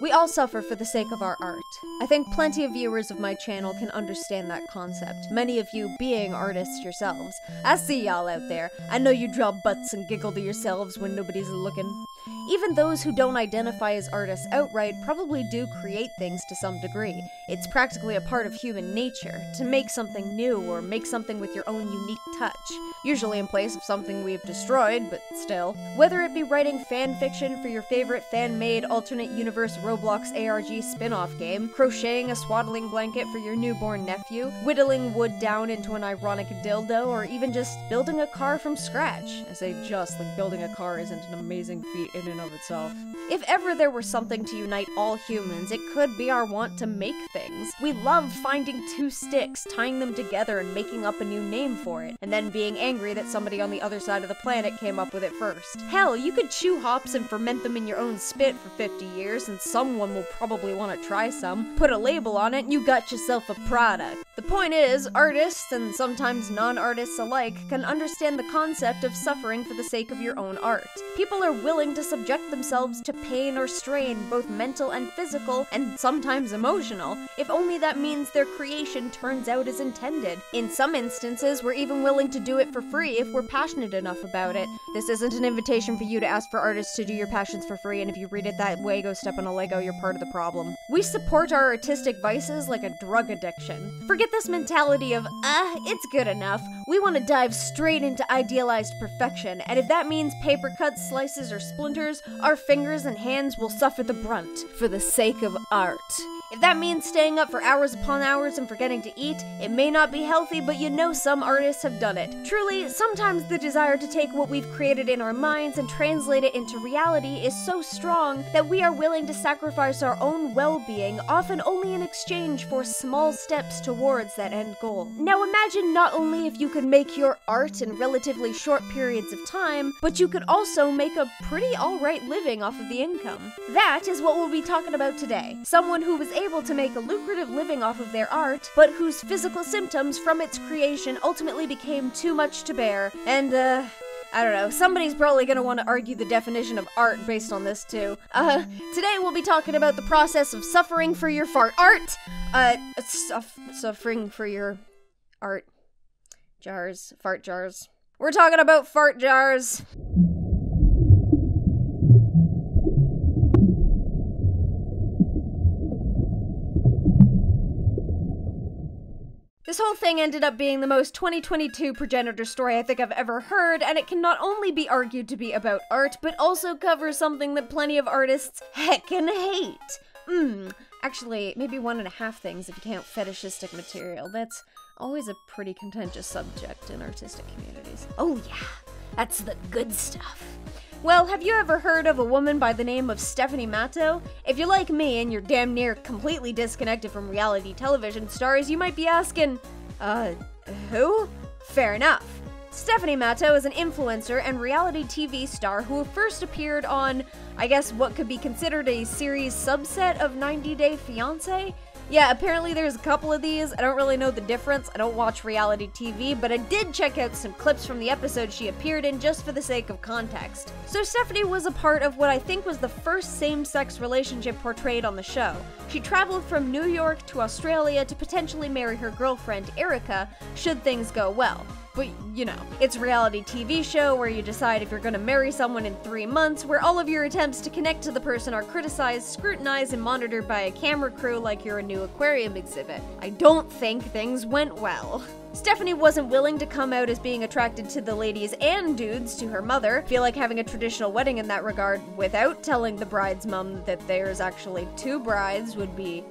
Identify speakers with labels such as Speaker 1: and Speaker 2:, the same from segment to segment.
Speaker 1: We all suffer for the sake of our art. I think plenty of viewers of my channel can understand that concept, many of you being artists yourselves. I see y'all out there. I know you draw butts and giggle to yourselves when nobody's looking. Even those who don't identify as artists outright probably do create things to some degree. It's practically a part of human nature, to make something new or make something with your own unique touch, usually in place of something we've destroyed, but still. Whether it be writing fan fiction for your favorite fan-made alternate universe Roblox ARG spin-off game, crocheting a swaddling blanket for your newborn nephew, whittling wood down into an ironic dildo, or even just building a car from scratch. I say just, like building a car isn't an amazing feat in and of itself. If ever there were something to unite all humans, it could be our want to make things. We love finding two sticks, tying them together and making up a new name for it, and then being angry that somebody on the other side of the planet came up with it first. Hell, you could chew hops and ferment them in your own spit for 50 years, and someone will probably want to try some. Put a label on it and you got yourself a product. The point is, artists, and sometimes non-artists alike, can understand the concept of suffering for the sake of your own art. People are willing to subject themselves to pain or strain, both mental and physical, and sometimes emotional, if only that means their creation turns out as intended. In some instances, we're even willing to do it for free if we're passionate enough about it. This isn't an invitation for you to ask for artists to do your passions for free, and if you read it that way, go step on a Lego, you're part of the problem. We support our artistic vices like a drug addiction. Forget this mentality of, it's good enough. We want to dive straight into idealized perfection, and if that means paper cuts, slices, or splinters, our fingers and hands will suffer the brunt for the sake of art. If that means staying up for hours upon hours and forgetting to eat, it may not be healthy, but you know some artists have done it. Truly, sometimes the desire to take what we've created in our minds and translate it into reality is so strong that we are willing to sacrifice our own well-being, often only in exchange for small steps towards that end goal. Now imagine not only if you could make your art in relatively short periods of time, but you could also make a pretty alright living off of the income. That is what we'll be talking about today. Someone who was able to make a lucrative living off of their art, but whose physical symptoms from its creation ultimately became too much to bear, and I don't know, somebody's probably gonna want to argue the definition of art based on this too. Today we'll be talking about the process of suffering for your suffering for your art jars, fart jars. We're talking about fart jars. This whole thing ended up being the most 2022 progenitor story I think I've ever heard, and it can not only be argued to be about art, but also cover something that plenty of artists heckin' hate. Actually, maybe 1.5 things if you count fetishistic material. That's always a pretty contentious subject in artistic communities. Oh yeah, that's the good stuff. Well, have you ever heard of a woman by the name of Stephanie Matto? If you're like me and you're damn near completely disconnected from reality television stars, you might be asking, who? Fair enough. Stephanie Matto is an influencer and reality TV star who first appeared on, I guess what could be considered a series subset of 90 Day Fiancé? Yeah, apparently there's a couple of these. I don't really know the difference. I don't watch reality TV, but I did check out some clips from the episode she appeared in just for the sake of context. So Stephanie was a part of what I think was the first same-sex relationship portrayed on the show. She traveled from New York to Australia to potentially marry her girlfriend, Erica, should things go well. But, you know, it's a reality TV show where you decide if you're gonna marry someone in 3 months, where all of your attempts to connect to the person are criticized, scrutinized, and monitored by a camera crew like you're a new aquarium exhibit. I don't think things went well. Stephanie wasn't willing to come out as being attracted to the ladies and dudes to her mother. Feel like having a traditional wedding in that regard without telling the bride's mom that there's actually 2 brides would be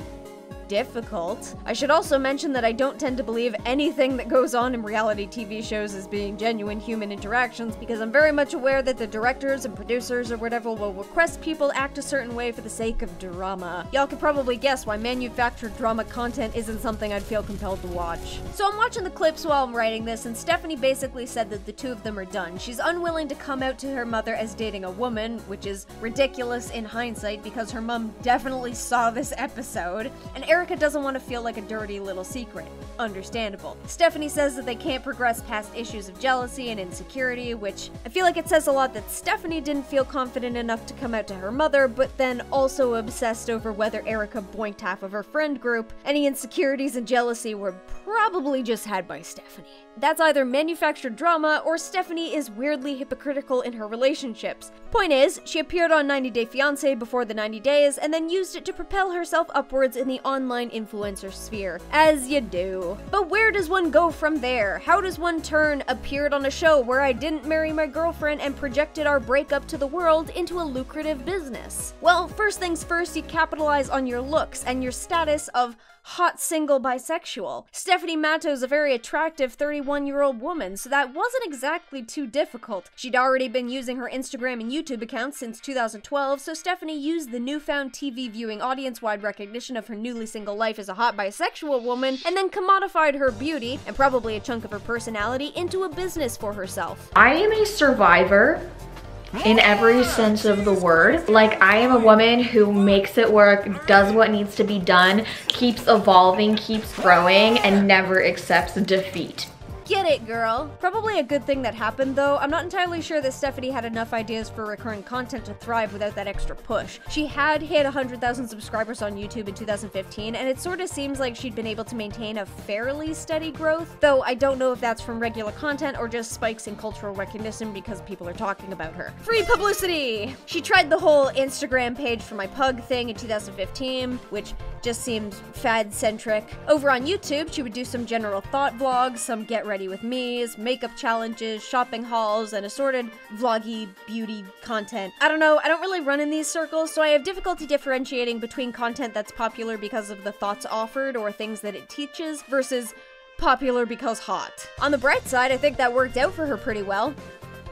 Speaker 1: difficult. I should also mention that I don't tend to believe anything that goes on in reality TV shows as being genuine human interactions, because I'm very much aware that the directors and producers or whatever will request people act a certain way for the sake of drama. Y'all could probably guess why manufactured drama content isn't something I'd feel compelled to watch. So I'm watching the clips while I'm writing this, and Stephanie basically said that the 2 of them are done. She's unwilling to come out to her mother as dating a woman, which is ridiculous in hindsight because her mom definitely saw this episode, and Erica doesn't want to feel like a dirty little secret. Understandable. Stephanie says that they can't progress past issues of jealousy and insecurity, which I feel like it says a lot that Stephanie didn't feel confident enough to come out to her mother, but then also obsessed over whether Erica boinked half of her friend group. Any insecurities and jealousy were probably just had by Stephanie. That's either manufactured drama or Stephanie is weirdly hypocritical in her relationships. Point is, she appeared on 90 Day Fiancé before the 90 days and then used it to propel herself upwards in the online influencer sphere. As you do. But where does one go from there? How does one turn appeared on a show where I didn't marry my girlfriend and projected our breakup to the world into a lucrative business? Well, first things first, you capitalize on your looks and your status of hot single bisexual. Stephanie Matto's a very attractive 31-year-old woman, so that wasn't exactly too difficult. She'd already been using her Instagram and YouTube accounts since 2012, so Stephanie used the newfound TV viewing audience-wide recognition of her newly single life as a hot bisexual woman, and then commodified her beauty, and probably a chunk of her personality, into a business for herself.
Speaker 2: I am a survivor in every sense of the word. Like, I am a woman who makes it work, does what needs to be done, keeps evolving, keeps growing, and never accepts defeat.
Speaker 1: Get it, girl. Probably a good thing that happened, though. I'm not entirely sure that Stephanie had enough ideas for recurring content to thrive without that extra push. She had hit 100,000 subscribers on YouTube in 2015, and it sort of seems like she'd been able to maintain a fairly steady growth, though I don't know if that's from regular content or just spikes in cultural recognition because people are talking about her. Free publicity! She tried the whole Instagram page for my pug thing in 2015, which just seemed fad-centric. Over on YouTube, she would do some general thought vlogs, some get ready with me's, makeup challenges, shopping hauls, and assorted vloggy beauty content. I don't know, I don't really run in these circles, so I have difficulty differentiating between content that's popular because of the thoughts offered or things that it teaches versus popular because hot. On the bright side, I think that worked out for her pretty well.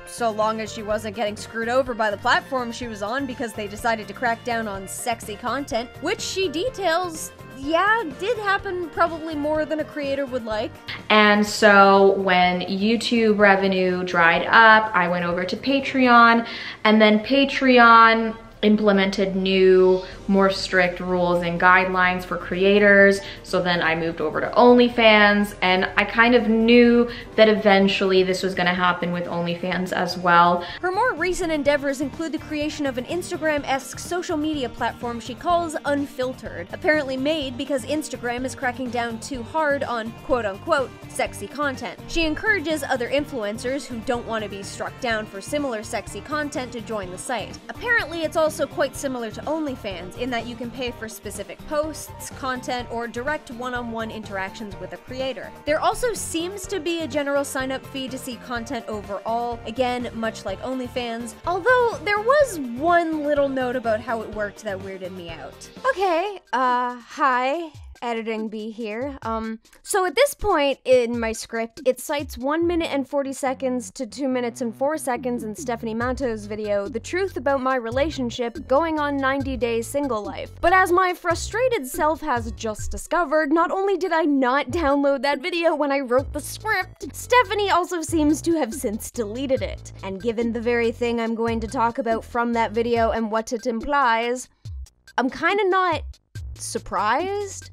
Speaker 1: So long as she wasn't getting screwed over by the platform she was on because they decided to crack down on sexy content, which she details, yeah, did happen probably more than a creator would like.
Speaker 2: And so when YouTube revenue dried up, I went over to Patreon, and then Patreon implemented new, more strict rules and guidelines for creators. So then I moved over to OnlyFans, and I kind of knew that eventually this was gonna happen with OnlyFans as well.
Speaker 1: Her more recent endeavors include the creation of an Instagram-esque social media platform she calls Unfiltered, apparently made because Instagram is cracking down too hard on quote-unquote sexy content. She encourages other influencers who don't want to be struck down for similar sexy content to join the site. Apparently, it's also quite similar to OnlyFans in that you can pay for specific posts, content, or direct one-on-one interactions with a creator. There also seems to be a general sign-up fee to see content overall, again, much like OnlyFans, although there was one little note about how it worked that weirded me out. Okay, hi. Editing B here. So at this point in my script, it cites 1 minute and 40 seconds to 2 minutes and 4 seconds in Stephanie Matto's video, The Truth About My Relationship, Going on 90 Days Single Life. But as my frustrated self has just discovered, not only did I not download that video when I wrote the script, Stephanie also seems to have since deleted it. And given the very thing I'm going to talk about from that video and what it implies, I'm kinda not surprised.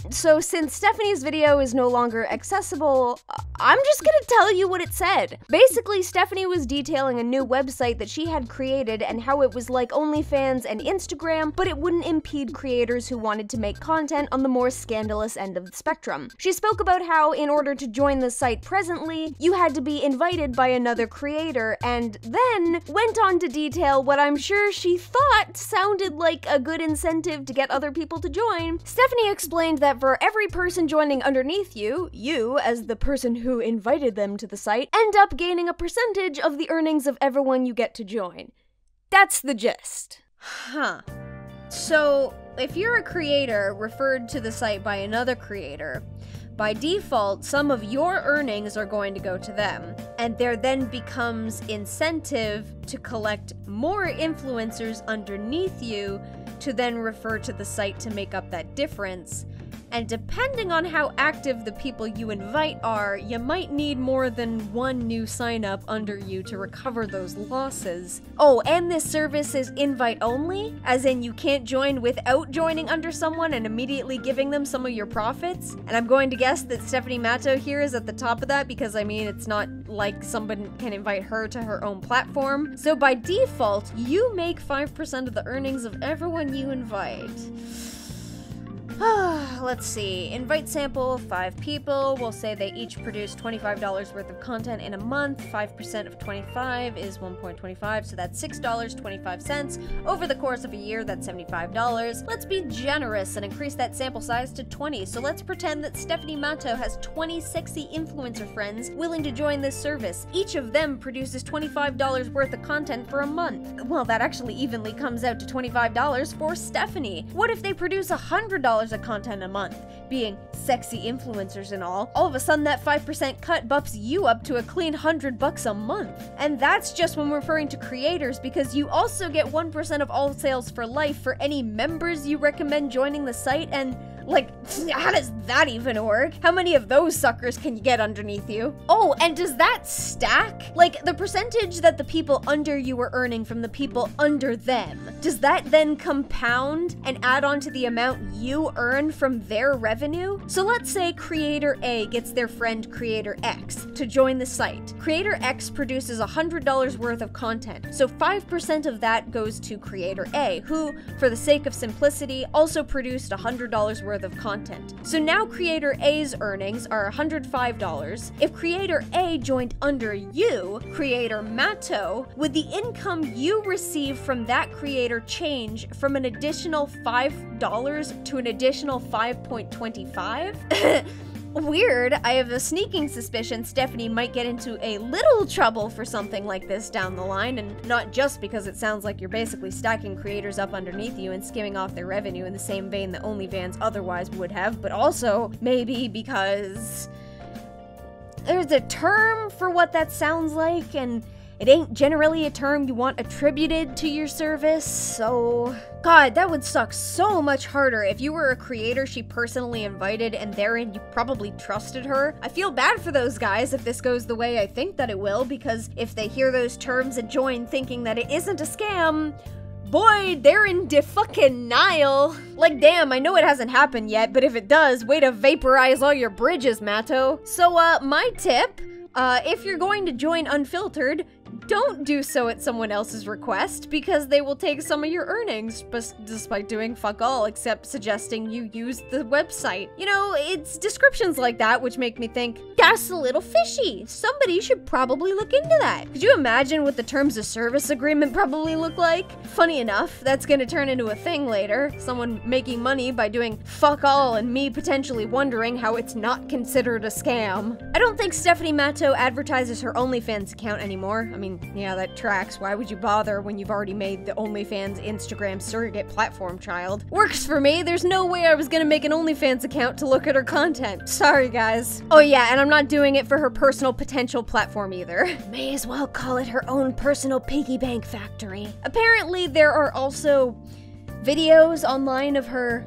Speaker 1: So since Stephanie's video is no longer accessible, I'm just gonna tell you what it said. Basically, Stephanie was detailing a new website that she had created and how it was like OnlyFans and Instagram, but it wouldn't impede creators who wanted to make content on the more scandalous end of the spectrum. She spoke about how, in order to join the site presently, you had to be invited by another creator, and then went on to detail what I'm sure she thought sounded like a good incentive to get other people to join. Stephanie explained that for every person joining underneath you, you, as the person who invited them to the site, end up gaining a percentage of the earnings of everyone you get to join. That's the gist. Huh. So, if you're a creator referred to the site by another creator, by default, some of your earnings are going to go to them, and there then becomes incentive to collect more influencers underneath you to then refer to the site to make up that difference. and depending on how active the people you invite are, you might need more than one new sign-up under you to recover those losses. Oh, and this service is invite-only, as in you can't join without joining under someone and immediately giving them some of your profits. And I'm going to guess that Stephanie Matto here is at the top of that because, I mean, it's not like someone can invite her to her own platform. So by default, you make 5% of the earnings of everyone you invite. Let's see. Invite sample, 5 people. We'll say they each produce $25 worth of content in a month. 5% of 25 is 1.25, so that's $6.25. Over the course of a year, that's $75. Let's be generous and increase that sample size to 20. So let's pretend that Stephanie Matto has 20 sexy influencer friends willing to join this service. Each of them produces $25 worth of content for a month. Well, that actually evenly comes out to $25 for Stephanie. What if they produce $100 of content a month, being sexy influencers and all of a sudden that 5% cut bumps you up to a clean $100 a month. And that's just when referring to creators, because you also get 1% of all sales for life for any members you recommend joining the site. And like, how does that even work? How many of those suckers can you get underneath you? Oh, and does that stack? Like, the percentage that the people under you are earning from the people under them, does that then compound and add on to the amount you earn from their revenue? So let's say Creator A gets their friend Creator X to join the site. Creator X produces $100 worth of content, so 5% of that goes to Creator A, who, for the sake of simplicity, also produced $100 worth of content. So now Creator A's earnings are $105. If Creator A joined under you, Creator Matto, would the income you receive from that creator change from an additional $5 to an additional 5.25? Weird. I have a sneaking suspicion Stephanie might get into a little trouble for something like this down the line, and not just because it sounds like you're basically stacking creators up underneath you and skimming off their revenue in the same vein that OnlyFans otherwise would have, but also maybe because there's a term for what that sounds like, and it ain't generally a term you want attributed to your service, so... God, that would suck so much harder if you were a creator she personally invited and therein you probably trusted her. I feel bad for those guys if this goes the way I think that it will, because if they hear those terms and join thinking that it isn't a scam, boy, they're in denial. Like, damn, I know it hasn't happened yet, but if it does, way to vaporize all your bridges, Matto. So, my tip, if you're going to join Unfiltered, don't do so at someone else's request, because they will take some of your earnings, despite doing fuck all except suggesting you use the website. You know, it's descriptions like that which make me think, that's a little fishy. Somebody should probably look into that. Could you imagine what the terms of service agreement probably look like? Funny enough, that's gonna turn into a thing later. Someone making money by doing fuck all and me potentially wondering how it's not considered a scam. I don't think Stephanie Matto advertises her OnlyFans account anymore. I mean, yeah, that tracks. Why would you bother when you've already made the OnlyFans Instagram surrogate platform, child? Works for me. There's no way I was gonna make an OnlyFans account to look at her content. Sorry, guys. Oh yeah, and I'm not doing it for her personal potential platform either. May as well call it her own personal piggy bank factory. Apparently, there are also videos online of her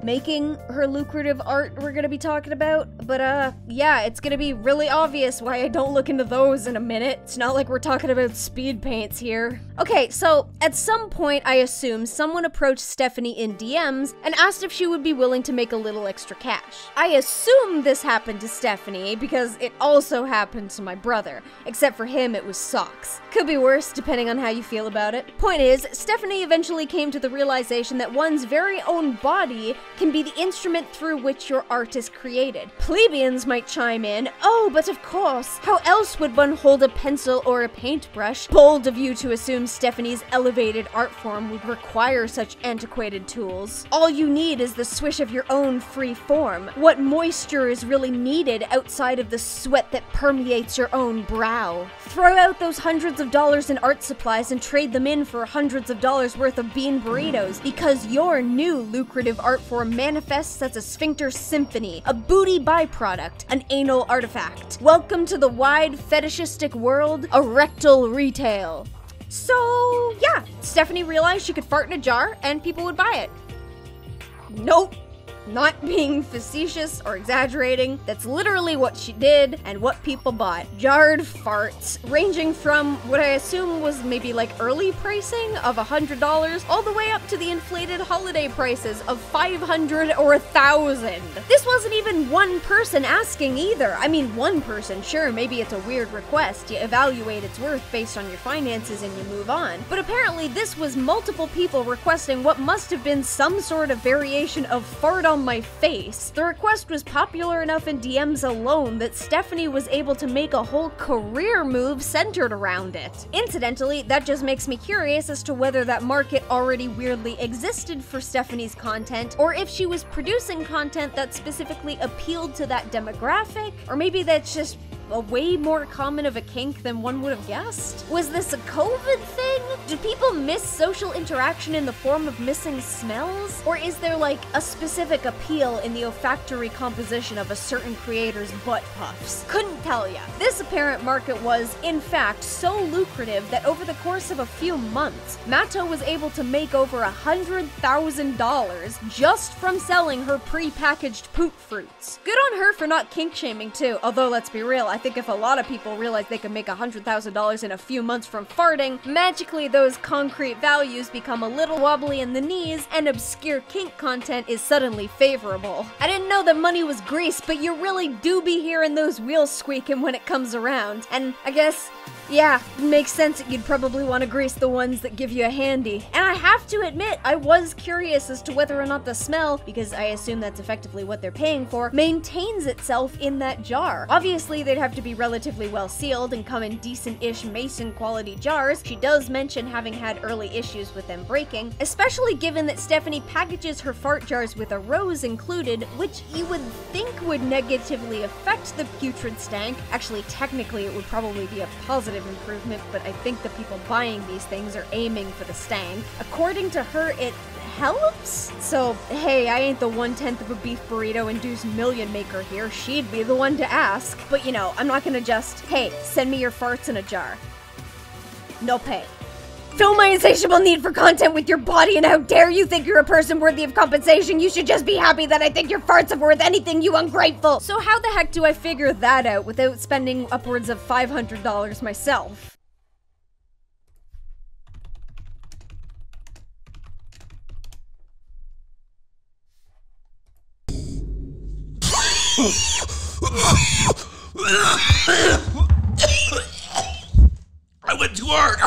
Speaker 1: making her lucrative art we're gonna be talking about, but yeah, it's gonna be really obvious why I don't look into those in a minute. It's not like we're talking about speed paints here. Okay, so at some point I assume someone approached Stephanie in DMs and asked if she would be willing to make a little extra cash. I assume this happened to Stephanie because it also happened to my brother, except for him it was socks. Could be worse depending on how you feel about it. Point is, Stephanie eventually came to the realization that one's very own body can be the instrument through which your art is created. Plebeians might chime in, oh, but of course, how else would one hold a pencil or a paintbrush? Bold of you to assume Stephanie's elevated art form would require such antiquated tools. All you need is the swish of your own free form. What moisture is really needed outside of the sweat that permeates your own brow? Throw out those hundreds of dollars in art supplies and trade them in for hundreds of dollars worth of bean burritos, because your new lucrative art form manifests as a sphincter symphony, a booty byproduct, an anal artifact. Welcome to the wide fetishistic world of rectal retail. So yeah, Stephanie realized she could fart in a jar and people would buy it. Nope. not being facetious or exaggerating. That's literally what she did and what people bought. Jarred farts, ranging from what I assume was maybe like early pricing of $100 all the way up to the inflated holiday prices of $500 or $1,000. This wasn't even one person asking either. I mean, one person, sure, maybe it's a weird request. You evaluate its worth based on your finances and you move on. But apparently this was multiple people requesting what must have been some sort of variation of fart on my face. The request was popular enough in DMs alone that Stephanie was able to make a whole career move centered around it. Incidentally, that just makes me curious as to whether that market already weirdly existed for Stephanie's content, or if she was producing content that specifically appealed to that demographic, or maybe that's just a way more common of a kink than one would have guessed? Was this a COVID thing? Do people miss social interaction in the form of missing smells? Or is there like a specific appeal in the olfactory composition of a certain creator's butt puffs? Couldn't tell ya. This apparent market was, in fact, so lucrative that over the course of a few months, Matto was able to make over $100,000 just from selling her pre-packaged poop fruits. Good on her for not kink shaming too, although let's be real, I think if a lot of people realize they can make $100,000 in a few months from farting, magically those concrete values become a little wobbly in the knees and obscure kink content is suddenly favorable. I didn't know that money was grease, but you really do be hearing those wheels squeaking when it comes around. And I guess, yeah, it makes sense that you'd probably want to grease the ones that give you a handy. And I have to admit, I was curious as to whether or not the smell, because I assume that's effectively what they're paying for, maintains itself in that jar. Obviously, they'd have to be relatively well sealed and come in decent-ish mason quality jars. She does mention having had early issues with them breaking, especially given that Stephanie packages her fart jars with a rose included, which you would think would negatively affect the putrid stank. Actually, technically, it would probably be a positive improvement, but I think the people buying these things are aiming for the stank. According to her, it helps? So, hey, I ain't the 1/10 of a beef burrito induced million maker here. She'd be the one to ask. But you know, I'm not gonna just, hey, send me your farts in a jar. No pay. Fill my insatiable need for content with your body, and how dare you think you're a person worthy of compensation? You should just be happy that I think your farts are worth anything, you ungrateful! So how the heck do I figure that out without spending upwards of $500 myself?
Speaker 3: I went too hard.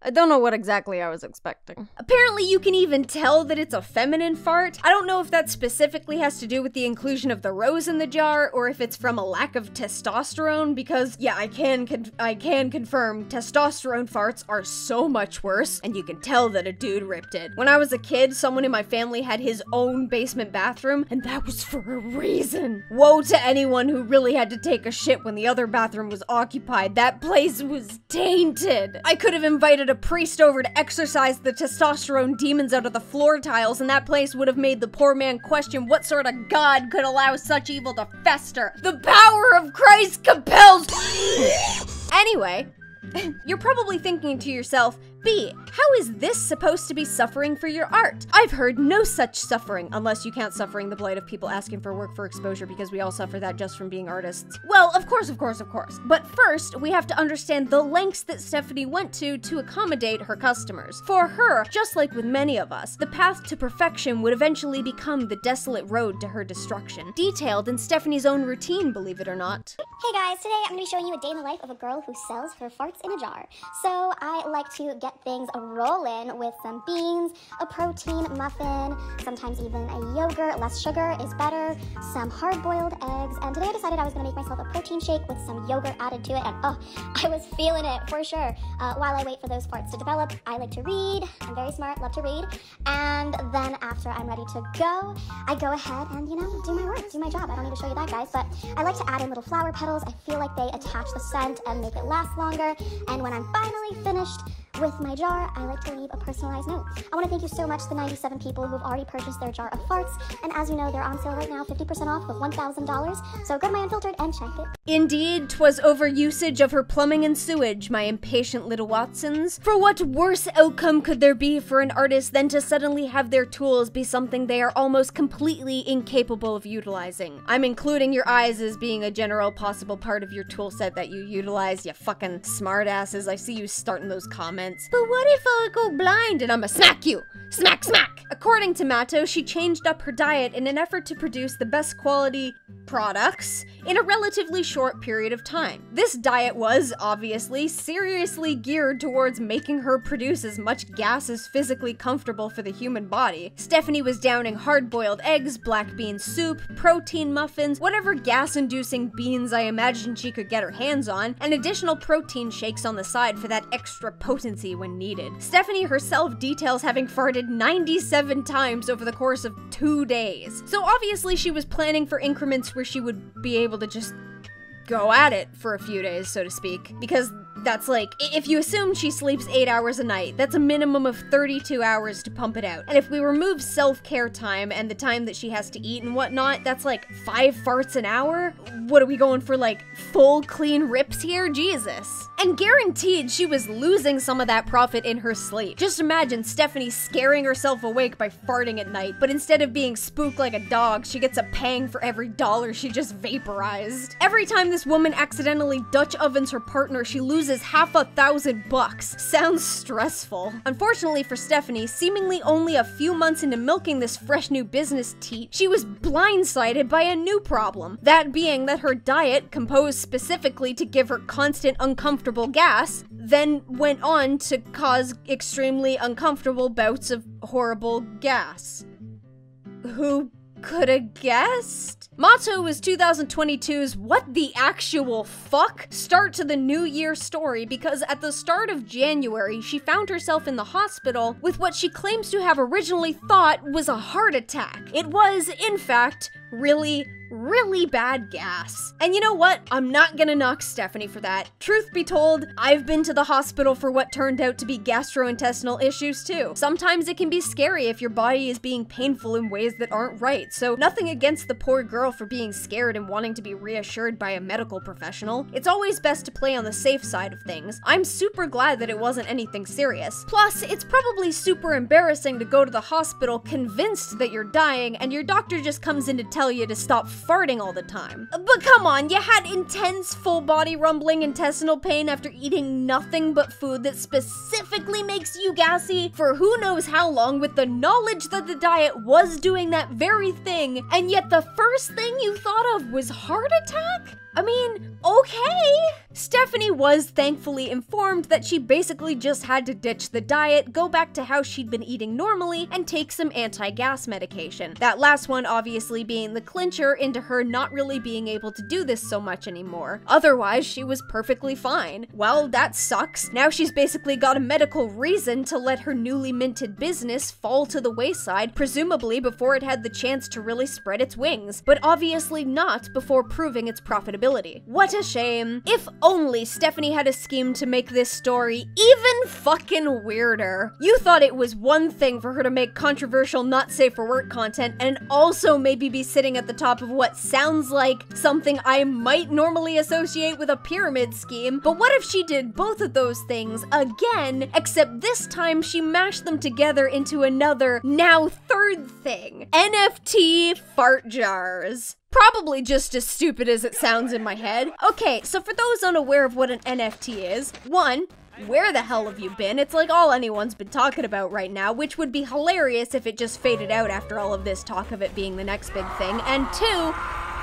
Speaker 1: I don't know what exactly I was expecting. Apparently you can even tell that it's a feminine fart. I don't know if that specifically has to do with the inclusion of the rose in the jar, or if it's from a lack of testosterone, because yeah, I can confirm testosterone farts are so much worse, and you can tell that a dude ripped it. When I was a kid, someone in my family had his own basement bathroom, and that was for a reason. Woe to anyone who really had to take a shit when the other bathroom was occupied. That place was tainted. I could have invited a priest over to exorcise the testosterone demons out of the floor tiles, and that place would have made the poor man question what sort of god could allow such evil to fester. The power of Christ compels. Anyway, you're probably thinking to yourself, B, how is this supposed to be suffering for your art? I've heard no such suffering, unless you count suffering the blight of people asking for work for exposure, because we all suffer that just from being artists. Well, of course. But first, we have to understand the lengths that Stephanie went to accommodate her customers. For her, just like with many of us, the path to perfection would eventually become the desolate road to her destruction. Detailed in Stephanie's own routine, believe it or not.
Speaker 4: Hey guys, today I'm going to be showing you a day in the life of a girl who sells her farts in a jar. So I like to get things rolling with some beans, a protein muffin, sometimes even a yogurt, less sugar is better, some hard-boiled eggs, and today I decided I was going to make myself a protein shake with some yogurt added to it, and oh, I was feeling it for sure. While I wait for those farts to develop, I like to read. I'm very smart, love to read, and then after I'm ready to go, I go ahead and, you know, do my work, do my job. I don't need to show you that, guys, but I like to add in little flower petals. I feel like they attach the scent and make it last longer, and when I'm finally finished with my jar, I like to leave a personalized note. I want to thank you so much, the 97 people who've already purchased their jar of farts, and as you know, they're on sale right now, 50% off with $1,000, so go to my Unfiltered and check it.
Speaker 1: Indeed, 'twas overusage of her plumbing and sewage, my impatient little Watsons. For what worse outcome could there be for an artist than to suddenly have their tools be something they are almost completely incapable of utilizing? I'm including your eyes as being a general possible part of your tool set that you utilize, you fucking smartasses. I see you starting those comments. But what if I go blind and I'ma smack you? Smack, smack! According to Matto, she changed up her diet in an effort to produce the best quality products in a relatively short period of time. This diet was, obviously, seriously geared towards making her produce as much gas as physically comfortable for the human body. Stephanie was downing hard-boiled eggs, black bean soup, protein muffins, whatever gas-inducing beans I imagined she could get her hands on, and additional protein shakes on the side for that extra potency when needed. Stephanie herself details having farted 97 times over the course of 2 days. So obviously she was planning for increments where she would be able to just go at it for a few days, so to speak, because that's like, if you assume she sleeps 8 hours a night, that's a minimum of 32 hours to pump it out. And if we remove self-care time and the time that she has to eat and whatnot, that's like 5 farts an hour? What are we going for, like, full clean rips here? Jesus. And guaranteed she was losing some of that profit in her sleep. Just imagine Stephanie scaring herself awake by farting at night, but instead of being spooked like a dog, she gets a pang for every dollar she just vaporized. Every time this woman accidentally Dutch ovens her partner, she loses half $1,000. Sounds stressful. Unfortunately for Stephanie, seemingly only a few months into milking this fresh new business teat, she was blindsided by a new problem. That being that her diet, composed specifically to give her constant uncomfortable gas, then went on to cause extremely uncomfortable bouts of horrible gas. Who could have guessed? Motto was 2022's what the actual fuck start to the new year story, because at the start of January, she found herself in the hospital with what she claims to have originally thought was a heart attack. It was, in fact, really bad gas. And you know what? I'm not gonna knock Stephanie for that. Truth be told, I've been to the hospital for what turned out to be gastrointestinal issues too. Sometimes it can be scary if your body is being painful in ways that aren't right, so nothing against the poor girl for being scared and wanting to be reassured by a medical professional. It's always best to play on the safe side of things. I'm super glad that it wasn't anything serious. Plus, it's probably super embarrassing to go to the hospital convinced that you're dying and your doctor just comes in to tell you to stop farting all the time. But come on, you had intense full body rumbling intestinal pain after eating nothing but food that specifically makes you gassy for who knows how long, with the knowledge that the diet was doing that very thing, and yet the first thing you thought of was heart attack? I mean, okay. Stephanie was thankfully informed that she basically just had to ditch the diet, go back to how she'd been eating normally, and take some anti-gas medication. That last one obviously being the clincher into her not really being able to do this so much anymore. Otherwise, she was perfectly fine. Well, that sucks. Now she's basically got a medical reason to let her newly minted business fall to the wayside, presumably before it had the chance to really spread its wings, but obviously not before proving its profitability. What a shame. If only Stephanie had a scheme to make this story even fucking weirder. You thought it was one thing for her to make controversial, not safe for work content and also maybe be sitting at the top of what sounds like something I might normally associate with a pyramid scheme, but what if she did both of those things again, except this time she mashed them together into another, now third thing? NFT fart jars. Probably just as stupid as it sounds in my head. Okay, so for those unaware of what an NFT is, 1, where the hell have you been? It's like all anyone's been talking about right now, which would be hilarious if it just faded out after all of this talk of it being the next big thing. And 2,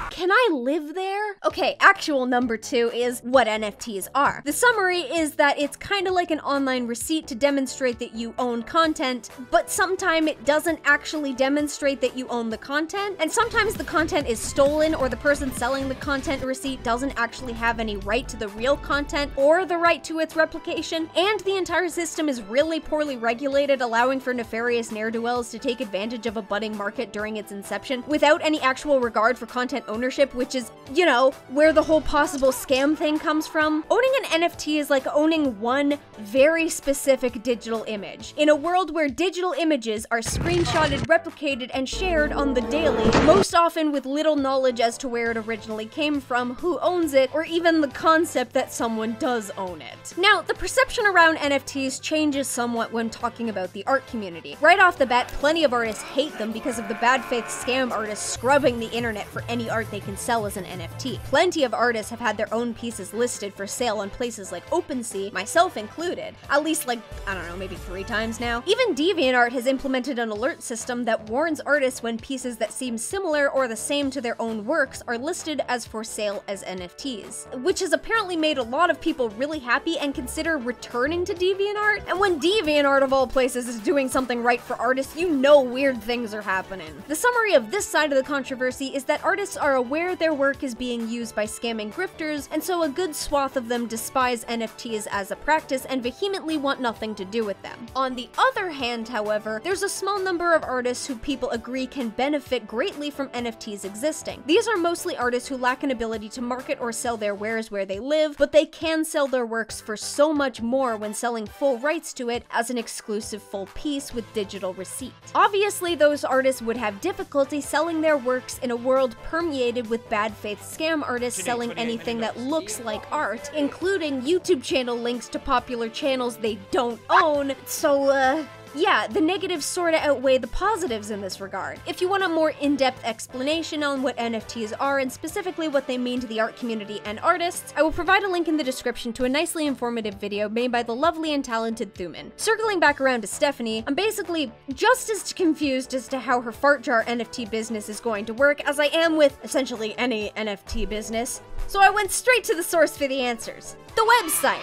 Speaker 1: can I live there? Okay, actual number 2 is what NFTs are. The summary is that it's kind of like an online receipt to demonstrate that you own content, but sometimes it doesn't actually demonstrate that you own the content, and sometimes the content is stolen or the person selling the content receipt doesn't actually have any right to the real content or the right to its replication, and the entire system is really poorly regulated, allowing for nefarious ne'er-do-wells to take advantage of a budding market during its inception without any actual regard for content ownership ownership, which is, you know, where the whole possible scam thing comes from. Owning an NFT is like owning one very specific digital image. In a world where digital images are screenshotted, replicated, and shared on the daily, most often with little knowledge as to where it originally came from, who owns it, or even the concept that someone does own it. Now, the perception around NFTs changes somewhat when talking about the art community. Right off the bat, plenty of artists hate them because of the bad faith scam artists scrubbing the internet for any art they can sell as an NFT. Plenty of artists have had their own pieces listed for sale on places like OpenSea, myself included, at least like, I don't know, maybe 3 times now. Even DeviantArt has implemented an alert system that warns artists when pieces that seem similar or the same to their own works are listed as for sale as NFTs, which has apparently made a lot of people really happy and consider returning to DeviantArt. And when DeviantArt of all places is doing something right for artists, you know weird things are happening. The summary of this side of the controversy is that artists are aware their work is being used by scamming grifters, and so a good swath of them despise NFTs as a practice and vehemently want nothing to do with them. On the other hand, however, there's a small number of artists who people agree can benefit greatly from NFTs existing. These are mostly artists who lack an ability to market or sell their wares where they live, but they can sell their works for so much more when selling full rights to it as an exclusive full piece with digital receipt. Obviously, those artists would have difficulty selling their works in a world permeated with bad faith scam artists selling anything that looks like art, including YouTube channel links to popular channels they don't own, so yeah, the negatives sorta outweigh the positives in this regard. If you want a more in-depth explanation on what NFTs are and specifically what they mean to the art community and artists, I will provide a link in the description to a nicely informative video made by the lovely and talented Thumin. Circling back around to Stephanie, I'm basically just as confused as to how her fart jar NFT business is going to work as I am with essentially any NFT business, so I went straight to the source for the answers. The website!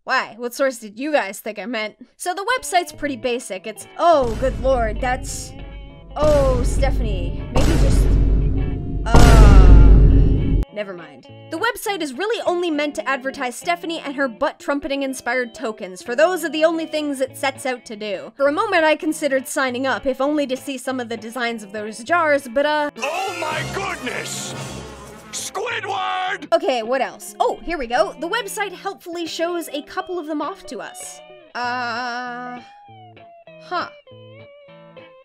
Speaker 1: Why? What source did you guys think I meant? So the website's pretty basic. It's, oh, good lord, that's... Oh, Stephanie, maybe just... Never mind. The website is really only meant to advertise Stephanie and her butt-trumpeting inspired tokens, for those are the only things it sets out to do. For a moment I considered signing up, if only to see some of the designs of those jars, but
Speaker 3: Oh my goodness! Squidward!
Speaker 1: Okay, what else? Oh, here we go. The website helpfully shows a couple of them off to us.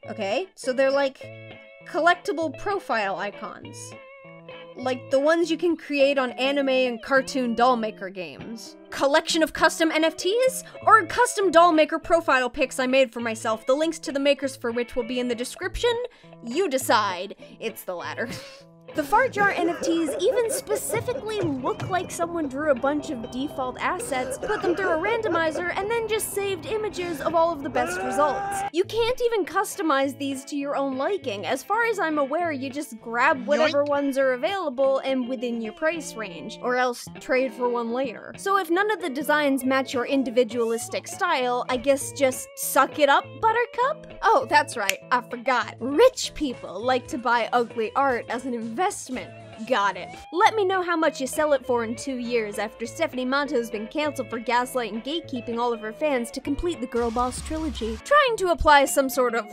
Speaker 1: Okay, so they're like collectible profile icons. Like the ones you can create on anime and cartoon dollmaker games. Collection of custom NFTs? Or custom dollmaker profile pics I made for myself, the links to the makers for which will be in the description? You decide. It's the latter. The fart jar NFTs even specifically look like someone drew a bunch of default assets, put them through a randomizer, and then just saved images of all of the best results. You can't even customize these to your own liking. As far as I'm aware, you just grab whatever ones are available and within your price range, or else trade for one later. So if none of the designs match your individualistic style, I guess just suck it up, Buttercup? Oh, that's right, I forgot. Rich people like to buy ugly art as an investment. Got it. Let me know how much you sell it for in 2 years after Stephanie Monto's been cancelled for gaslighting and gatekeeping all of her fans to complete the Girl Boss trilogy. Trying to apply some sort of,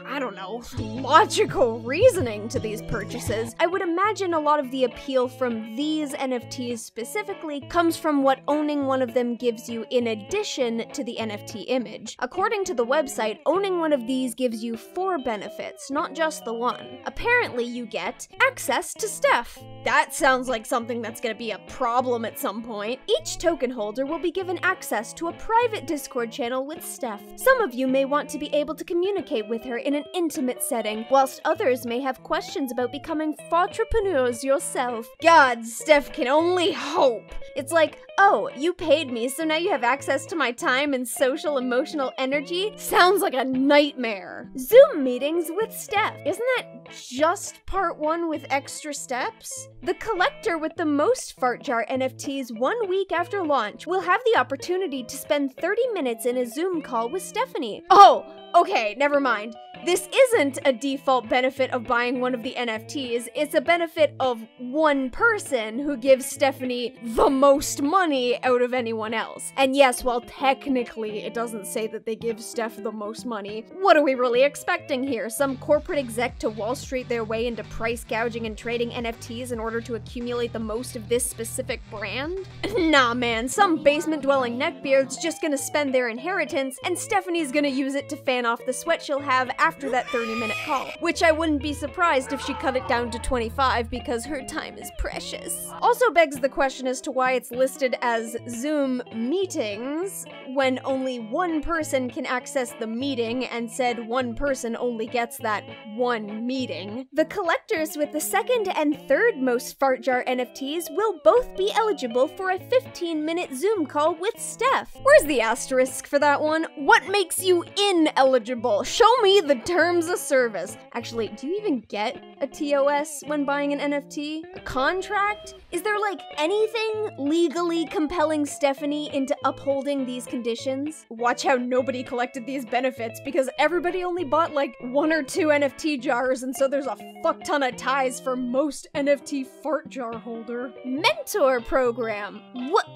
Speaker 1: I don't know, logical reasoning to these purchases, I would imagine a lot of the appeal from these NFTs specifically comes from what owning one of them gives you in addition to the NFT image. According to the website, owning one of these gives you 4 benefits, not just the one. Apparently you get access to Steph. That sounds like something that's gonna be a problem at some point. Each token holder will be given access to a private Discord channel with Steph. Some of you may want to be able to communicate with her in an intimate setting, whilst others may have questions about becoming entrepreneurs yourself. God, Steph can only hope. It's like, oh, you paid me, so now you have access to my time and social emotional energy? Sounds like a nightmare. Zoom meetings with Steph. Isn't that just part 1 with extra steps? The collector with the most fart jar NFTs 1 week after launch will have the opportunity to spend 30 minutes in a Zoom call with Stephanie. Oh, okay, never mind. This isn't a default benefit of buying one of the NFTs, it's a benefit of one person who gives Stephanie the most money out of anyone else. And yes, while technically it doesn't say that they give Steph the most money, what are we really expecting here? Some corporate exec to Wall Street their way into price gouging and trading NFTs in order to accumulate the most of this specific brand? Nah, man, some basement-dwelling neckbeard's just gonna spend their inheritance, and Stephanie's gonna use it to fan off the sweat she'll have after that 30-minute call, which I wouldn't be surprised if she cut it down to 25 because her time is precious. Also begs the question as to why it's listed as Zoom meetings when only one person can access the meeting and said one person only gets that one meeting. The collectors with the second and third most fart jar NFTs will both be eligible for a 15-minute Zoom call with Steph. Where's the asterisk for that one? What makes you ineligible? Show me the terms of service. Actually, do you even get a TOS when buying an NFT? A contract? Is there like anything legally compelling Stephanie into upholding these conditions? Watch how nobody collected these benefits because everybody only bought like 1 or 2 NFT jars, and so there's a fuck ton of ties for most NFT fart jar holder. Mentor program. What?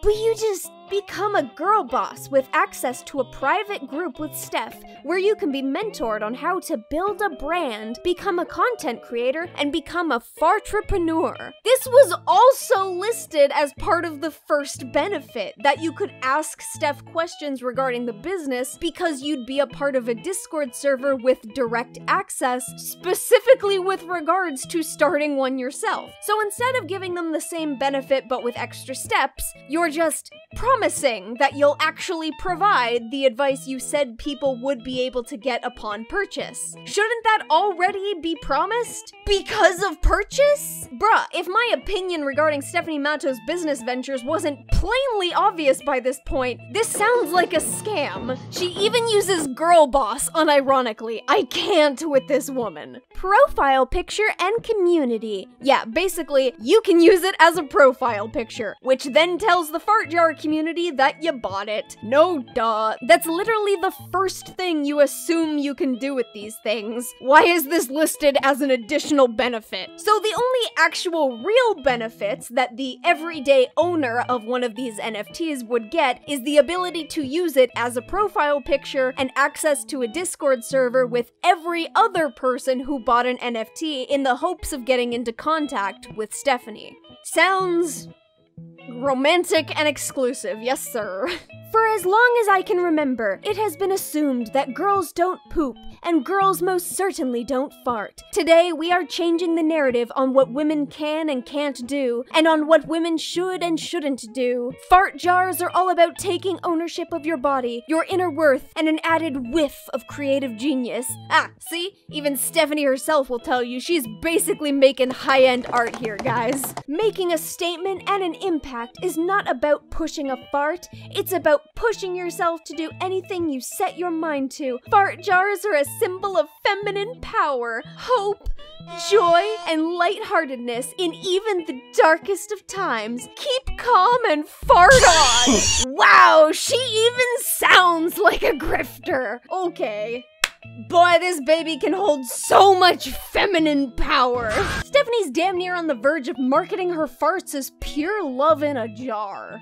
Speaker 1: But you just become a girl boss with access to a private group with Steph where you can be mentored on how to build a brand, become a content creator, and become a fartrepreneur. This was also listed as part of the first benefit, that you could ask Steph questions regarding the business because you'd be a part of a Discord server with direct access, specifically with regards to starting one yourself. So instead of giving them the same benefit but with extra steps, you're just promising that you'll actually provide the advice you said people would be able to get upon purchase. Shouldn't that already be promised? Because of purchase? Bruh, if my opinion regarding Stephanie Matto's business ventures wasn't plainly obvious by this point, this sounds like a scam. She even uses girl boss unironically. I can't with this woman. Profile picture and community. Yeah, basically, you can use it as a profile picture, which then tells the fart jar community that you bought it. No duh. That's literally the first thing you assume you can do with these things. Why is this listed as an additional benefit? So the only actual real benefits that the everyday owner of one of these NFTs would get is the ability to use it as a profile picture and access to a Discord server with every other person who bought an NFT in the hopes of getting into contact with Stephanie. Sounds romantic and exclusive, yes sir. For as long as I can remember, it has been assumed that girls don't poop, and girls most certainly don't fart. Today, we are changing the narrative on what women can and can't do, and on what women should and shouldn't do. Fart jars are all about taking ownership of your body, your inner worth, and an added whiff of creative genius. Ah, see? Even Stephanie herself will tell you she's basically making high-end art here, guys. Making a statement and an impact is not about pushing a fart, it's about pushing yourself to do anything you set your mind to. Fart jars are a symbol of feminine power, hope, joy, and lightheartedness in even the darkest of times. Keep calm and fart on! Wow, she even sounds like a grifter. Okay. Boy, this baby can hold so much feminine power. Stephanie's damn near on the verge of marketing her farts as pure love in a jar.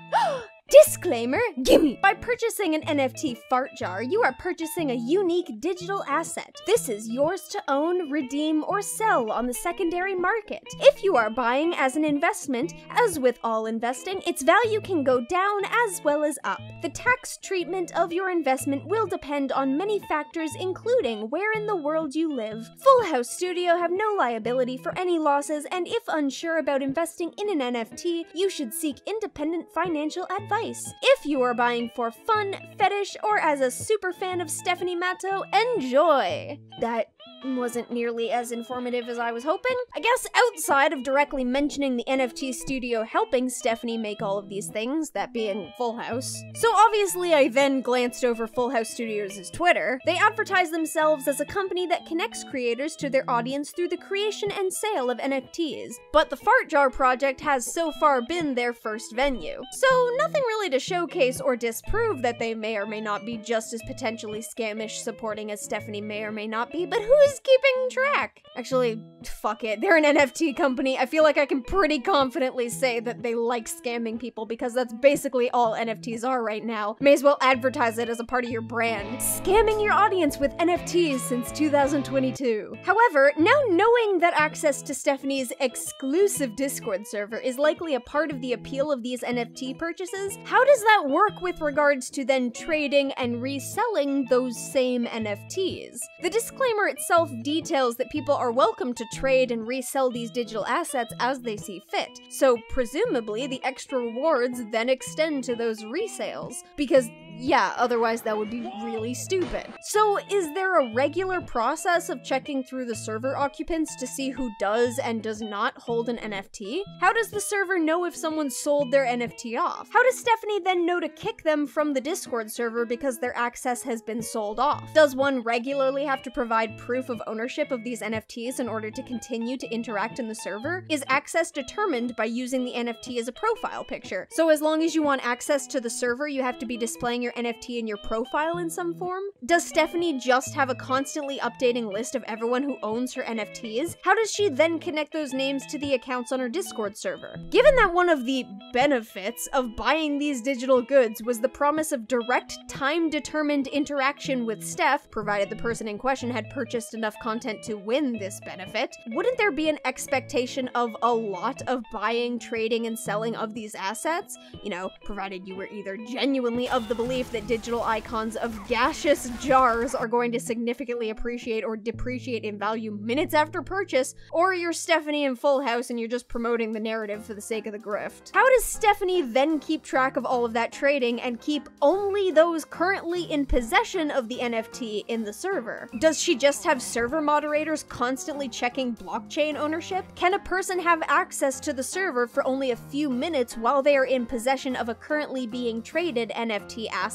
Speaker 1: Disclaimer, gimme! By purchasing an NFT fart jar, you are purchasing a unique digital asset. This is yours to own, redeem, or sell on the secondary market. If you are buying as an investment, as with all investing, its value can go down as well as up. The tax treatment of your investment will depend on many factors, including where in the world you live. Full House Studio have no liability for any losses, and if unsure about investing in an NFT, you should seek independent financial advice. If you are buying for fun, fetish, or as a super fan of Stephanie Matto, enjoy! That wasn't nearly as informative as I was hoping. I guess outside of directly mentioning the NFT studio helping Stephanie make all of these things, that being Full House. So obviously I then glanced over Full House Studios' Twitter. They advertise themselves as a company that connects creators to their audience through the creation and sale of NFTs. But the Fart Jar project has so far been their first venue. So nothing really to showcase or disprove that they may or may not be just as potentially scamish supporting as Stephanie may or may not be, but who is is keeping track? Actually, fuck it. They're an NFT company. I feel like I can pretty confidently say that they like scamming people because that's basically all NFTs are right now. May as well advertise it as a part of your brand. Scamming your audience with NFTs since 2022. However, now knowing that access to Stephanie's exclusive Discord server is likely a part of the appeal of these NFT purchases, how does that work with regards to then trading and reselling those same NFTs? The disclaimer itself details that people are welcome to trade and resell these digital assets as they see fit, so presumably the extra rewards then extend to those resales, because yeah, otherwise that would be really stupid. So is there a regular process of checking through the server occupants to see who does and does not hold an NFT? How does the server know if someone sold their NFT off? How does Stephanie then know to kick them from the Discord server because their access has been sold off? Does one regularly have to provide proof of ownership of these NFTs in order to continue to interact in the server? Is access determined by using the NFT as a profile picture? So as long as you want access to the server, you have to be displaying your NFT in your profile in some form? Does Stephanie just have a constantly updating list of everyone who owns her NFTs? How does she then connect those names to the accounts on her Discord server? Given that one of the benefits of buying these digital goods was the promise of direct, time-determined interaction with Steph, provided the person in question had purchased enough content to win this benefit, wouldn't there be an expectation of a lot of buying, trading, and selling of these assets? You know, provided you were either genuinely of the belief that digital icons of gaseous jars are going to significantly appreciate or depreciate in value minutes after purchase, or you're Stephanie in Full House and you're just promoting the narrative for the sake of the grift. How does Stephanie then keep track of all of that trading and keep only those currently in possession of the NFT in the server? Does she just have server moderators constantly checking blockchain ownership? Can a person have access to the server for only a few minutes while they are in possession of a currently being traded NFT asset?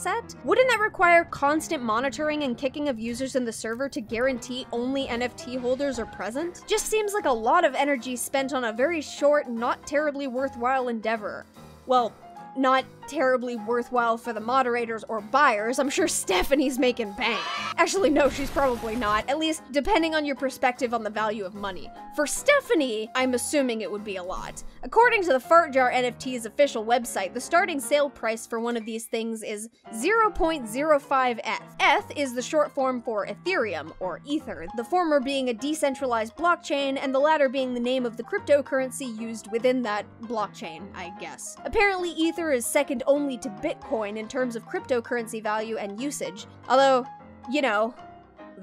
Speaker 1: Wouldn't that require constant monitoring and kicking of users in the server to guarantee only NFT holders are present? Just seems like a lot of energy spent on a very short, not terribly worthwhile endeavor. Well, not terribly worthwhile for the moderators or buyers. I'm sure Stephanie's making bank. Actually, no, she's probably not, at least depending on your perspective on the value of money. For Stephanie, I'm assuming it would be a lot. According to the Fartjar NFT's official website, the starting sale price for one of these things is 0.05 ETH. ETH is the short form for Ethereum, or Ether, the former being a decentralized blockchain and the latter being the name of the cryptocurrency used within that blockchain, I guess. Apparently, Ether is second only to Bitcoin in terms of cryptocurrency value and usage, although, you know,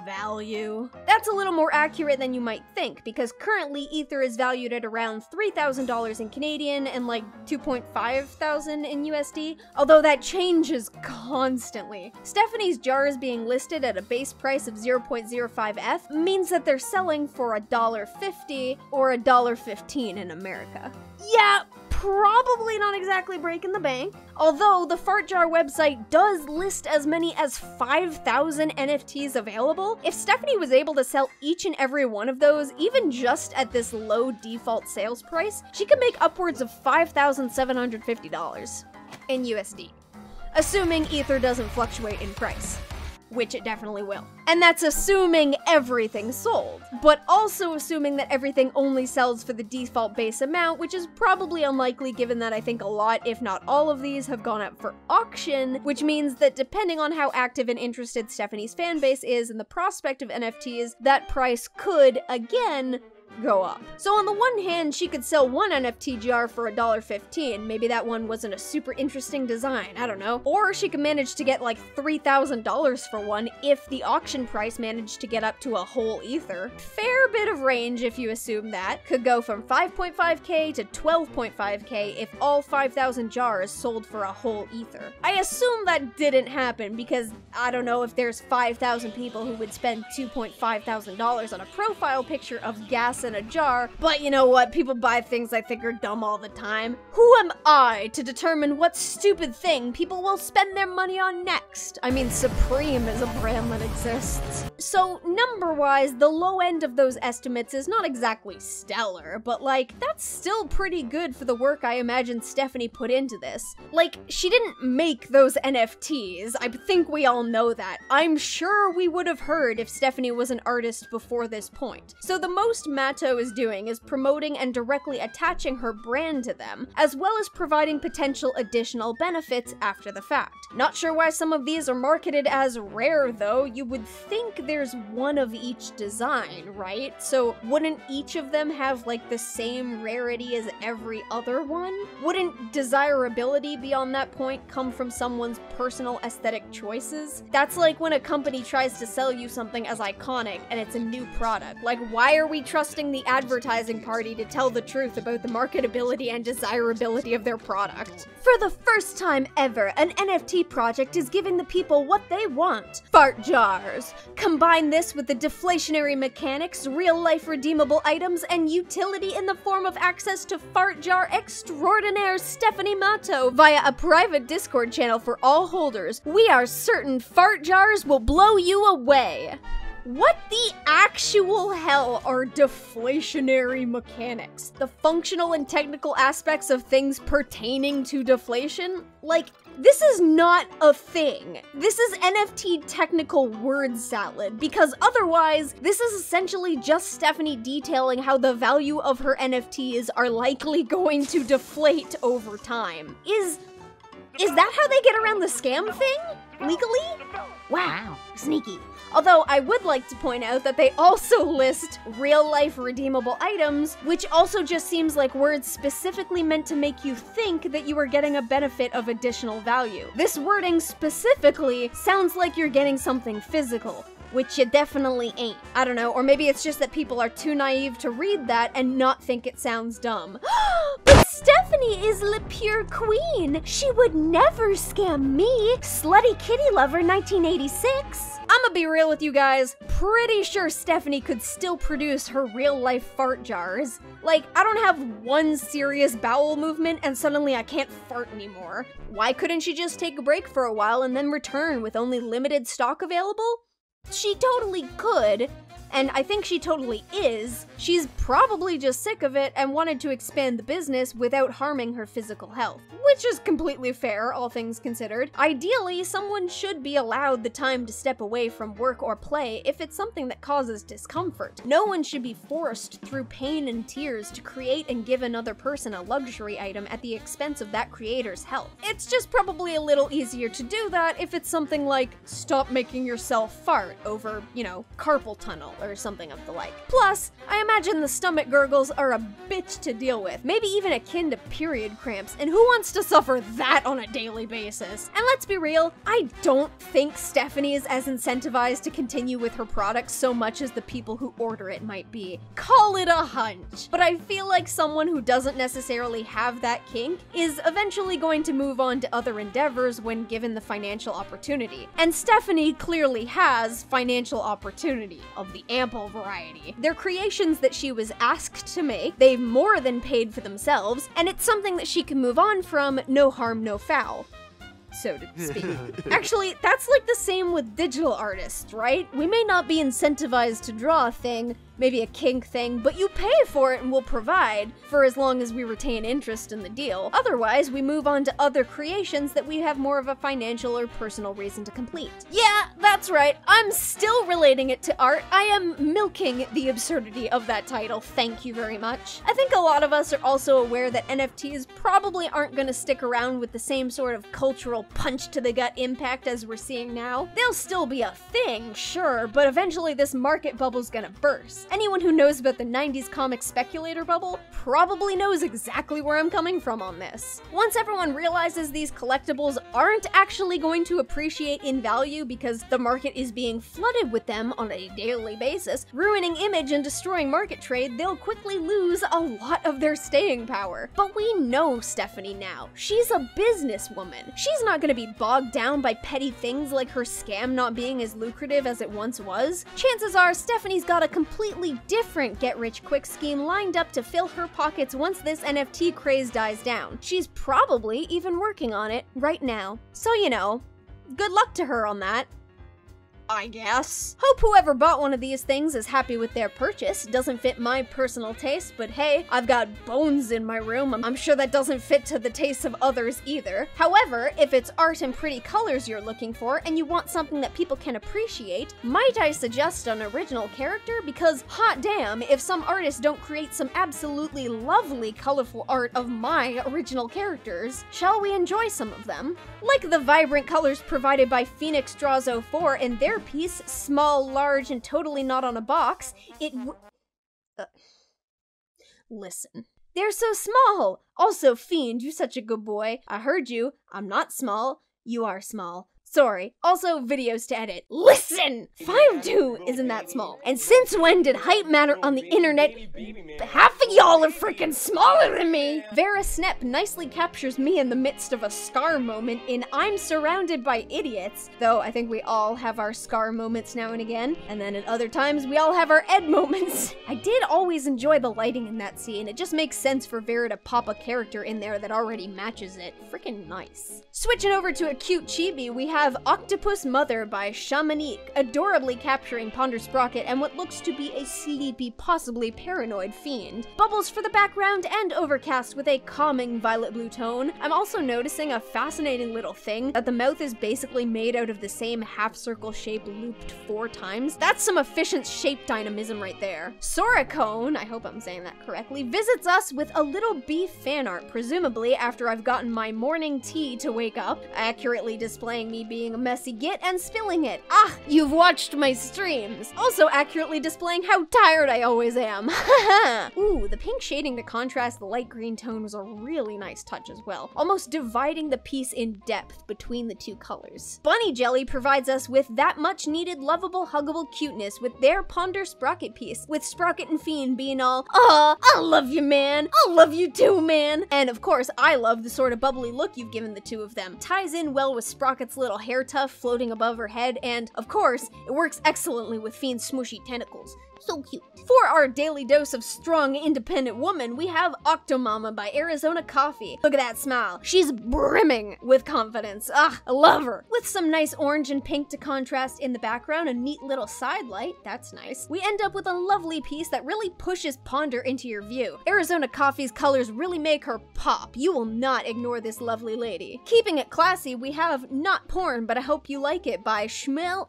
Speaker 1: value. That's a little more accurate than you might think, because currently Ether is valued at around $3,000 in Canadian and like 2.5 thousand in USD, although that changes constantly. Stephanie's jars being listed at a base price of 0.05 ETH means that they're selling for $1.50 or $1.15 in America. Yeah, probably not exactly breaking the bank. Although the Fartjar website does list as many as 5,000 NFTs available, if Stephanie was able to sell each and every one of those, even just at this low default sales price, she could make upwards of $5,750 in USD. Assuming Ether doesn't fluctuate in price, which it definitely will. And that's assuming everything sold, but also assuming that everything only sells for the default base amount, which is probably unlikely given that I think a lot, if not all of these, have gone up for auction, which means that depending on how active and interested Stephanie's fanbase is in the prospect of NFTs, that price could, again, go up. So on the one hand, she could sell one NFT jar for $1.15. Maybe that one wasn't a super interesting design, I don't know. Or she could manage to get like $3,000 for one if the auction price managed to get up to a whole Ether. Fair bit of range if you assume that. Could go from 5.5k to 12.5k if all 5,000 jars sold for a whole Ether. I assume that didn't happen because I don't know if there's 5,000 people who would spend $2,500 on a profile picture of gas in a jar, but you know what? People buy things I think are dumb all the time. Who am I to determine what stupid thing people will spend their money on next? I mean, Supreme is a brand that exists. So, number-wise, the low end of those estimates is not exactly stellar, but like, that's still pretty good for the work I imagine Stephanie put into this. Like, she didn't make those NFTs, I think we all know that. I'm sure we would have heard if Stephanie was an artist before this point. So the most Matto is doing is promoting and directly attaching her brand to them, as well as providing potential additional benefits after the fact. Not sure why some of these are marketed as rare though. You would think there's one of each design, right? So wouldn't each of them have like the same rarity as every other one? Wouldn't desirability beyond that point come from someone's personal aesthetic choices? That's like when a company tries to sell you something as iconic and it's a new product. Like, why are we trusting the advertising party to tell the truth about the marketability and desirability of their product? For the first time ever, an NFT project is giving the people what they want. Fart jars. Combine this with the deflationary mechanics, real-life redeemable items, and utility in the form of access to fart jar extraordinaire Stephanie Matto via a private Discord channel for all holders. We are certain fart jars will blow you away. What the actual hell are deflationary mechanics? The functional and technical aspects of things pertaining to deflation? Like, this is not a thing. This is NFT technical word salad, because otherwise, this is essentially just Stephanie detailing how the value of her NFTs are likely going to deflate over time. Is that how they get around the scam thing? Legally? Wow, sneaky. Although I would like to point out that they also list real-life redeemable items, which also just seems like words specifically meant to make you think that you are getting a benefit of additional value. This wording specifically sounds like you're getting something physical, which you definitely ain't. I don't know, or maybe it's just that people are too naive to read that and not think it sounds dumb. But Stephanie is the pure queen! She would never scam me! Slutty kitty lover 1986! I'ma be real with you guys, pretty sure Stephanie could still produce her real-life fart jars. Like, I don't have one serious bowel movement and suddenly I can't fart anymore. Why couldn't she just take a break for a while and then return with only limited stock available? She totally could, and I think she totally is. She's probably just sick of it and wanted to expand the business without harming her physical health, which is completely fair, all things considered. Ideally, someone should be allowed the time to step away from work or play if it's something that causes discomfort. No one should be forced through pain and tears to create and give another person a luxury item at the expense of that creator's health. It's just probably a little easier to do that if it's something like, stop making yourself fart over, you know, carpal tunnel or something of the like. Plus, I imagine the stomach gurgles are a bitch to deal with, maybe even akin to period cramps, and who wants to suffer that on a daily basis? And let's be real, I don't think Stephanie is as incentivized to continue with her product so much as the people who order it might be. Call it a hunch. But I feel like someone who doesn't necessarily have that kink is eventually going to move on to other endeavors when given the financial opportunity. And Stephanie clearly has financial opportunity of the ample variety. They're creations that she was asked to make, they've more than paid for themselves, and it's something that she can move on from, no harm, no foul, so to speak. Actually, that's like the same with digital artists, right? We may not be incentivized to draw a thing, maybe a kink thing, but you pay for it and we'll provide for as long as we retain interest in the deal. Otherwise, we move on to other creations that we have more of a financial or personal reason to complete. Yeah, that's right, I'm still relating it to art. I am milking the absurdity of that title, thank you very much. I think a lot of us are also aware that NFTs probably aren't gonna stick around with the same sort of cultural punch-to-the-gut impact as we're seeing now. They'll still be a thing, sure, but eventually this market bubble's gonna burst. Anyone who knows about the 90s comic speculator bubble probably knows exactly where I'm coming from on this. Once everyone realizes these collectibles aren't actually going to appreciate in value because the market is being flooded with them on a daily basis, ruining image and destroying market trade, they'll quickly lose a lot of their staying power. But we know Stephanie now. She's a businesswoman. She's not gonna be bogged down by petty things like her scam not being as lucrative as it once was. Chances are Stephanie's got a completely different get-rich-quick scheme lined up to fill her pockets once this NFT craze dies down. She's probably even working on it right now. So, you know, good luck to her on that. I guess. Hope whoever bought one of these things is happy with their purchase. Doesn't fit my personal taste, but hey, I've got bones in my room. I'm sure that doesn't fit to the tastes of others either. However, if it's art and pretty colors you're looking for and you want something that people can appreciate, might I suggest an original character? Because hot damn, if some artists don't create some absolutely lovely colorful art of my original characters, shall we enjoy some of them? Like the vibrant colors provided by Phoenix Draws 04 in their piece, Small, Large, and Totally Not on a Box, listen. They're so small! Also, Fiend, you're such a good boy. I heard you. I'm not small. You are small. Sorry. Also, videos to edit. Listen! 5'2" isn't that small. And since when did height matter on the internet? Half of y'all are freaking smaller than me! Vera Snepp nicely captures me in the midst of a scar moment in I'm Surrounded by Idiots, though I think we all have our scar moments now and again, and then at other times we all have our Ed moments. I did always enjoy the lighting in that scene. It just makes sense for Vera to pop a character in there that already matches it. Freaking nice. Switching over to a cute chibi, we have Octopus Mother by Shamanique, adorably capturing Ponder Sprocket and what looks to be a sleepy, possibly paranoid fiend. Bubbles for the background and overcast with a calming violet blue tone. I'm also noticing a fascinating little thing, that the mouth is basically made out of the same half-circle shape looped 4 times. That's some efficient shape dynamism right there. Soracone, I hope I'm saying that correctly, visits us with a little bee fan art, presumably after I've gotten my morning tea to wake up, accurately displaying me being a messy git and spilling it. Ah, you've watched my streams. Also accurately displaying how tired I always am. Ooh, the pink shading to contrast the light green tone was a really nice touch as well, almost dividing the piece in depth between the 2 colors. Bunny Jelly provides us with that much needed lovable huggable cuteness with their Ponder Sprocket piece, with Sprocket and Fiend being all, "Aw, I love you, man. I love you too, man." And of course, I love the sort of bubbly look you've given the 2 of them. Ties in well with Sprocket's little hair tuft floating above her head, and of course, it works excellently with Fiend's smooshy tentacles. So cute. For our daily dose of strong, independent woman, we have Octomama by Arizona Coffee. Look at that smile. She's brimming with confidence. Ah, I love her. With some nice orange and pink to contrast in the background, a neat little side light. That's nice. We end up with a lovely piece that really pushes Ponder into your view. Arizona Coffee's colors really make her pop. You will not ignore this lovely lady. Keeping it classy, we have Not Porn, But I Hope You Like It by Shmuel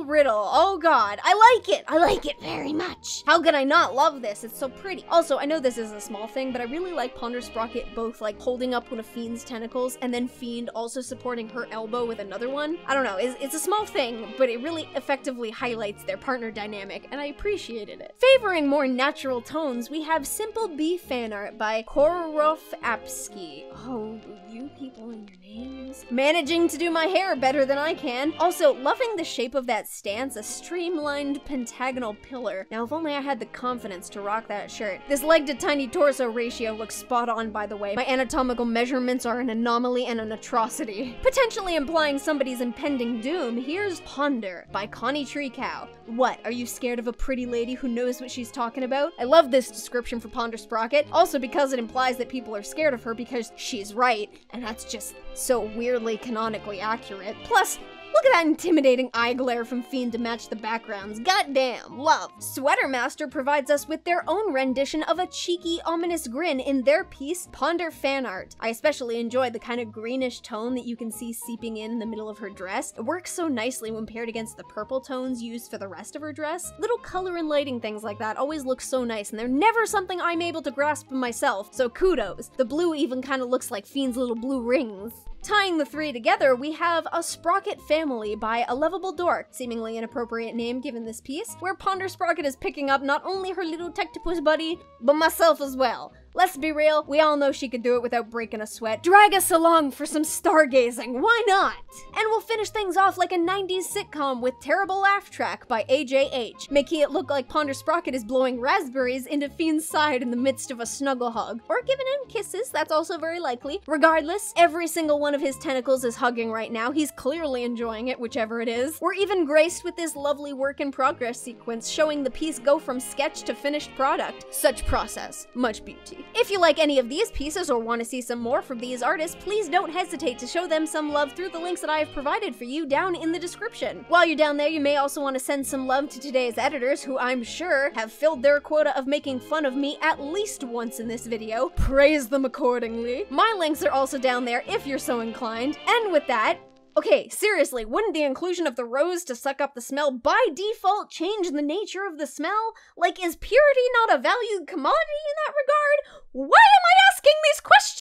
Speaker 1: Riddle. Oh god, I like it! I like it very much. How could I not love this? It's so pretty. Also, I know this is a small thing, but I really like Ponder Sprocket both like holding up one of Fiend's tentacles and then Fiend also supporting her elbow with another one. I don't know, it's a small thing, but it really effectively highlights their partner dynamic, and I appreciated it. Favoring more natural tones, we have Simple Bee fan art by Kororof Apsky. Oh, you people and your names. Managing to do my hair better than I can. Also, loving the shape of that stance, a streamlined pentagonal pillar. Now, if only I had the confidence to rock that shirt. This leg to tiny torso ratio looks spot on, by the way. My anatomical measurements are an anomaly and an atrocity. Potentially implying somebody's impending doom, here's Ponder by Connie Treecow. What, are you scared of a pretty lady who knows what she's talking about? I love this description for Ponder Sprocket, also because it implies that people are scared of her because she's right, and that's just so weirdly canonically accurate. Plus, look at that intimidating eye glare from Fiend to match the backgrounds. Goddamn, love. Sweater Master provides us with their own rendition of a cheeky, ominous grin in their piece, Ponder Fan Art. I especially enjoy the kind of greenish tone that you can see seeping in the middle of her dress. It works so nicely when paired against the purple tones used for the rest of her dress. Little color and lighting things like that always look so nice, and they're never something I'm able to grasp myself, so kudos. The blue even kind of looks like Fiend's little blue rings. Tying the 3 together, we have A Sprocket Family by A Lovable Dork, seemingly an appropriate name given this piece, where Ponder Sprocket is picking up not only her little tectopus buddy, but myself as well. Let's be real, we all know she could do it without breaking a sweat. Drag us along for some stargazing, why not? And we'll finish things off like a 90s sitcom with Terrible Laugh Track by AJH, making it look like Ponder Sprocket is blowing raspberries into Fiend's side in the midst of a snuggle hug. Or giving him kisses, that's also very likely. Regardless, every single one of his tentacles is hugging right now. He's clearly enjoying it, whichever it is. We're even graced with this lovely work in progress sequence showing the piece go from sketch to finished product. Such process, much beauty. quality. If you like any of these pieces or want to see some more from these artists, please don't hesitate to show them some love through the links that I have provided for you down in the description. While you're down there, you may also want to send some love to today's editors, who I'm sure have filled their quota of making fun of me at least once in this video. Praise them accordingly. My links are also down there if you're so inclined. And with that, okay, seriously, wouldn't the inclusion of the rose to suck up the smell by default change the nature of the smell? Like, is purity not a valued commodity in that regard? Why am I asking these questions?